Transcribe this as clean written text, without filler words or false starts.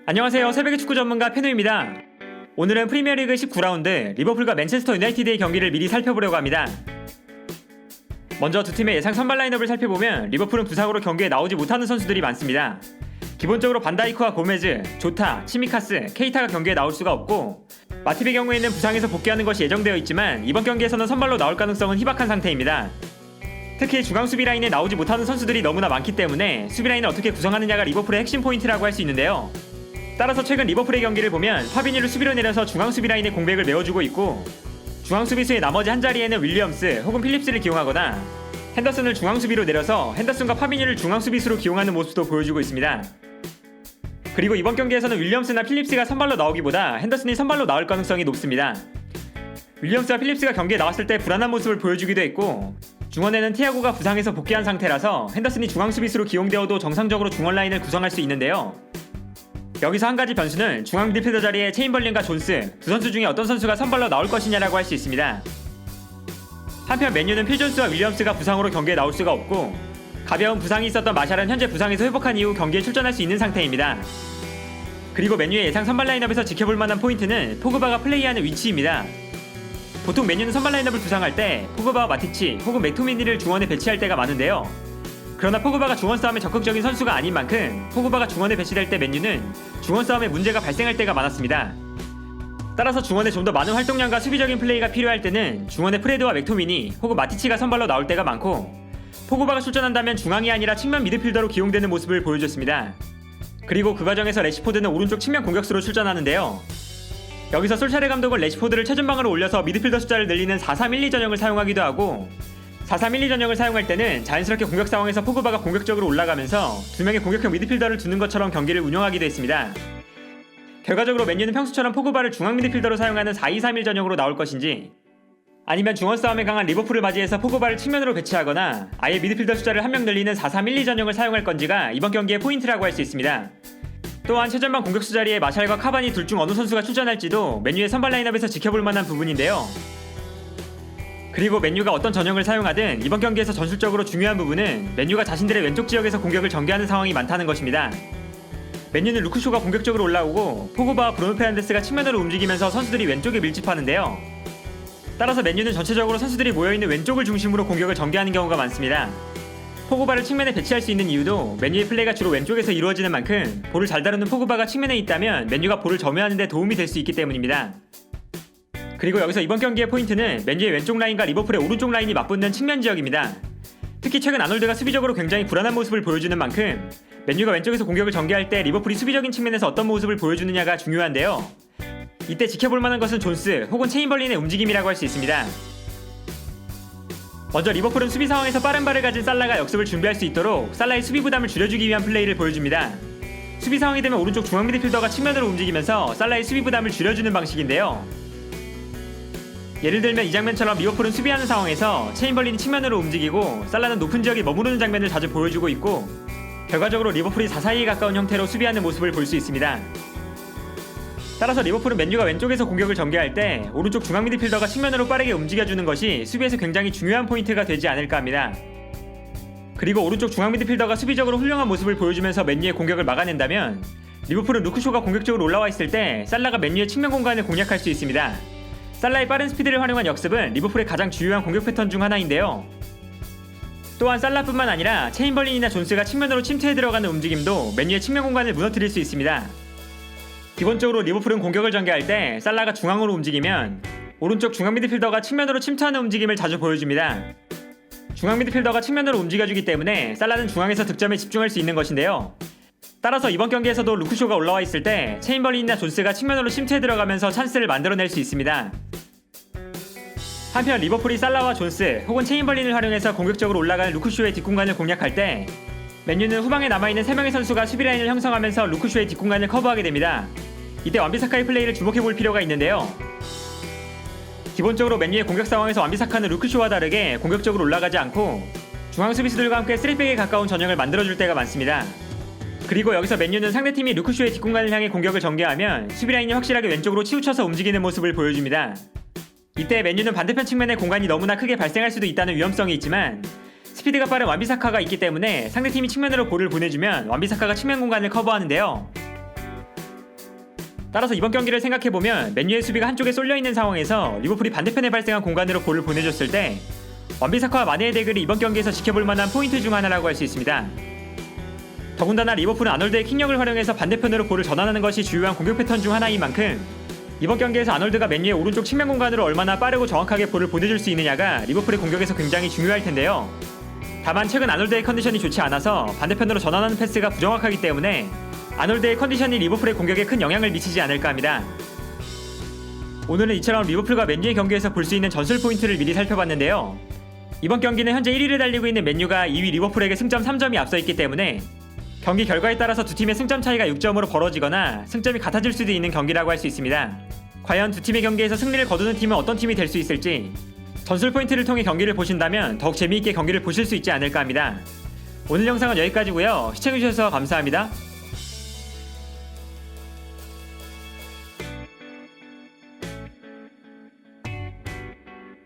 안녕하세요. 새벽의 축구 전문가 페노입니다. 오늘은 프리미어리그 19라운드 리버풀과 맨체스터 유나이티드의 경기를 미리 살펴보려고 합니다. 먼저 두 팀의 예상 선발 라인업을 살펴보면 리버풀은 부상으로 경기에 나오지 못하는 선수들이 많습니다. 기본적으로 반다이크와 고메즈, 조타, 치미카스, 케이타가 경기에 나올 수가 없고, 마팁의 경우에는 부상에서 복귀하는 것이 예정되어 있지만 이번 경기에서는 선발로 나올 가능성은 희박한 상태입니다. 특히 중앙 수비 라인에 나오지 못하는 선수들이 너무나 많기 때문에 수비 라인을 어떻게 구성하느냐가 리버풀의 핵심 포인트라고 할 수 있는데요. 따라서 최근 리버풀의 경기를 보면 파비뉴를 수비로 내려서 중앙 수비 라인의 공백을 메워주고 있고, 중앙 수비수의 나머지 한 자리에는 윌리엄스 혹은 필립스를 기용하거나 핸더슨을 중앙 수비로 내려서 핸더슨과 파비뉴를 중앙 수비수로 기용하는 모습도 보여주고 있습니다. 그리고 이번 경기에서는 윌리엄스나 필립스가 선발로 나오기보다 핸더슨이 선발로 나올 가능성이 높습니다. 윌리엄스와 필립스가 경기에 나왔을 때 불안한 모습을 보여주기도 했고, 중원에는 티아고가 부상해서 복귀한 상태라서 핸더슨이 중앙 수비수로 기용되어도 정상적으로 중원 라인을 구성할 수 있는데요. 여기서 한 가지 변수는 중앙 미드필더 자리에 체인벌린과 존스 두 선수 중에 어떤 선수가 선발로 나올 것이냐라고 할 수 있습니다. 한편 맨유는 필 존스와 윌리엄스가 부상으로 경기에 나올 수가 없고, 가벼운 부상이 있었던 마샬은 현재 부상에서 회복한 이후 경기에 출전할 수 있는 상태입니다. 그리고 맨유의 예상 선발 라인업에서 지켜볼 만한 포인트는 포그바가 플레이하는 위치입니다. 보통 맨유는 선발 라인업을 구상할 때 포그바와 마티치 혹은 맥토미니를 중원에 배치할 때가 많은데요. 그러나 포그바가 중원 싸움에 적극적인 선수가 아닌 만큼 포그바가 중원에 배치될 때 맨유는 중원 싸움에 문제가 발생할 때가 많았습니다. 따라서 중원에 좀 더 많은 활동량과 수비적인 플레이가 필요할 때는 중원에 프레드와 맥토미니 혹은 마티치가 선발로 나올 때가 많고, 포그바가 출전한다면 중앙이 아니라 측면 미드필더로 기용되는 모습을 보여줬습니다. 그리고 그 과정에서 레시포드는 오른쪽 측면 공격수로 출전하는데요. 여기서 솔샤르 감독은 레시포드를 최전방으로 올려서 미드필더 숫자를 늘리는 4-3-1-2 전형을 사용하기도 하고, 4-3-1-2 전형을 사용할 때는 자연스럽게 공격 상황에서 포그바가 공격적으로 올라가면서 두 명의 공격형 미드필더를 두는 것처럼 경기를 운영하기도 했습니다. 결과적으로 맨유는 평소처럼 포그바를 중앙 미드필더로 사용하는 4-2-3-1 전형으로 나올 것인지, 아니면 중원 싸움에 강한 리버풀을 맞이해서 포그바를 측면으로 배치하거나 아예 미드필더 숫자를 한 명 늘리는 4-3-1-2 전형을 사용할 건지가 이번 경기의 포인트라고 할 수 있습니다. 또한 최전방 공격수 자리에 마샬과 카바니 둘 중 어느 선수가 출전할지도 맨유의 선발 라인업에서 지켜볼 만한 부분인데요. 그리고 맨유가 어떤 전형을 사용하든 이번 경기에서 전술적으로 중요한 부분은 맨유가 자신들의 왼쪽 지역에서 공격을 전개하는 상황이 많다는 것입니다. 맨유는 루크쇼가 공격적으로 올라오고 포그바와 브루노 페르난데스가 측면으로 움직이면서 선수들이 왼쪽에 밀집하는데요. 따라서 맨유는 전체적으로 선수들이 모여있는 왼쪽을 중심으로 공격을 전개하는 경우가 많습니다. 포그바를 측면에 배치할 수 있는 이유도 맨유의 플레이가 주로 왼쪽에서 이루어지는 만큼 볼을 잘 다루는 포그바가 측면에 있다면 맨유가 볼을 점유하는 데 도움이 될 수 있기 때문입니다. 그리고 여기서 이번 경기의 포인트는 맨유의 왼쪽 라인과 리버풀의 오른쪽 라인이 맞붙는 측면 지역입니다. 특히 최근 아놀드가 수비적으로 굉장히 불안한 모습을 보여주는 만큼 맨유가 왼쪽에서 공격을 전개할 때 리버풀이 수비적인 측면에서 어떤 모습을 보여주느냐가 중요한데요. 이때 지켜볼 만한 것은 존스 혹은 체인벌린의 움직임이라고 할 수 있습니다. 먼저 리버풀은 수비 상황에서 빠른 발을 가진 살라가 역습을 준비할 수 있도록 살라의 수비 부담을 줄여주기 위한 플레이를 보여줍니다. 수비 상황이 되면 오른쪽 중앙 미드필더가 측면으로 움직이면서 살라의 수비 부담을 줄여주는 방식인데요. 예를 들면 이 장면처럼 리버풀은 수비하는 상황에서 체인벌린이 측면으로 움직이고 살라는 높은 지역에 머무르는 장면을 자주 보여주고 있고, 결과적으로 리버풀이 4-4-2에 가까운 형태로 수비하는 모습을 볼 수 있습니다. 따라서 리버풀은 맨유가 왼쪽에서 공격을 전개할 때 오른쪽 중앙 미드필더가 측면으로 빠르게 움직여주는 것이 수비에서 굉장히 중요한 포인트가 되지 않을까 합니다. 그리고 오른쪽 중앙 미드필더가 수비적으로 훌륭한 모습을 보여주면서 맨유의 공격을 막아낸다면 리버풀은 루크쇼가 공격적으로 올라와 있을 때 살라가 맨유의 측면 공간을 공략할 수 있습니다. 살라의 빠른 스피드를 활용한 역습은 리버풀의 가장 주요한 공격 패턴 중 하나인데요. 또한 살라뿐만 아니라 체인벌린이나 존스가 측면으로 침투해 들어가는 움직임도 맨유의 측면 공간을 무너뜨릴 수 있습니다. 기본적으로 리버풀은 공격을 전개할 때 살라가 중앙으로 움직이면 오른쪽 중앙 미드필더가 측면으로 침투하는 움직임을 자주 보여줍니다. 중앙 미드필더가 측면으로 움직여주기 때문에 살라는 중앙에서 득점에 집중할 수 있는 것인데요. 따라서 이번 경기에서도 루크쇼가 올라와 있을 때 체인벌린이나 존스가 측면으로 침투해 들어가면서 찬스를 만들어낼 수 있습니다. 한편 리버풀이 살라와 존스 혹은 체인벌린을 활용해서 공격적으로 올라가는 루크쇼의 뒷공간을 공략할 때 맨유는 후방에 남아있는 3명의 선수가 수비라인을 형성하면서 루크쇼의 뒷공간을 커버하게 됩니다. 이때 완비사카의 플레이를 주목해볼 필요가 있는데요. 기본적으로 맨유의 공격 상황에서 완비사카는 루크쇼와 다르게 공격적으로 올라가지 않고 중앙 수비수들과 함께 3백에 가까운 전형을 만들어줄 때가 많습니다. 그리고 여기서 맨유는 상대팀이 루크쇼의 뒷공간을 향해 공격을 전개하면 수비라인이 확실하게 왼쪽으로 치우쳐서 움직이는 모습을 보여줍니다. 이때 맨유는 반대편 측면에 공간이 너무나 크게 발생할 수도 있다는 위험성이 있지만 스피드가 빠른 완비사카가 있기 때문에 상대팀이 측면으로 볼을 보내주면 완비사카가 측면 공간을 커버하는데요. 따라서 이번 경기를 생각해보면 맨유의 수비가 한쪽에 쏠려있는 상황에서 리버풀이 반대편에 발생한 공간으로 볼을 보내줬을 때 원비사카와 마네의 대결이 이번 경기에서 지켜볼 만한 포인트 중 하나라고 할 수 있습니다. 더군다나 리버풀은 아놀드의 킥력을 활용해서 반대편으로 볼을 전환하는 것이 주요한 공격 패턴 중 하나인 만큼 이번 경기에서 아놀드가 맨유의 오른쪽 측면 공간으로 얼마나 빠르고 정확하게 볼을 보내줄 수 있느냐가 리버풀의 공격에서 굉장히 중요할 텐데요. 다만 최근 아놀드의 컨디션이 좋지 않아서 반대편으로 전환하는 패스가 부정확하기 때문에 아놀드의 컨디션이 리버풀의 공격에 큰 영향을 미치지 않을까 합니다. 오늘은 이처럼 리버풀과 맨유의 경기에서 볼 수 있는 전술 포인트를 미리 살펴봤는데요. 이번 경기는 현재 1위를 달리고 있는 맨유가 2위 리버풀에게 승점 3점이 앞서 있기 때문에 경기 결과에 따라서 두 팀의 승점 차이가 6점으로 벌어지거나 승점이 같아질 수도 있는 경기라고 할 수 있습니다. 과연 두 팀의 경기에서 승리를 거두는 팀은 어떤 팀이 될 수 있을지 전술 포인트를 통해 경기를 보신다면 더욱 재미있게 경기를 보실 수 있지 않을까 합니다. 오늘 영상은 여기까지고요. 시청해주셔서 감사합니다.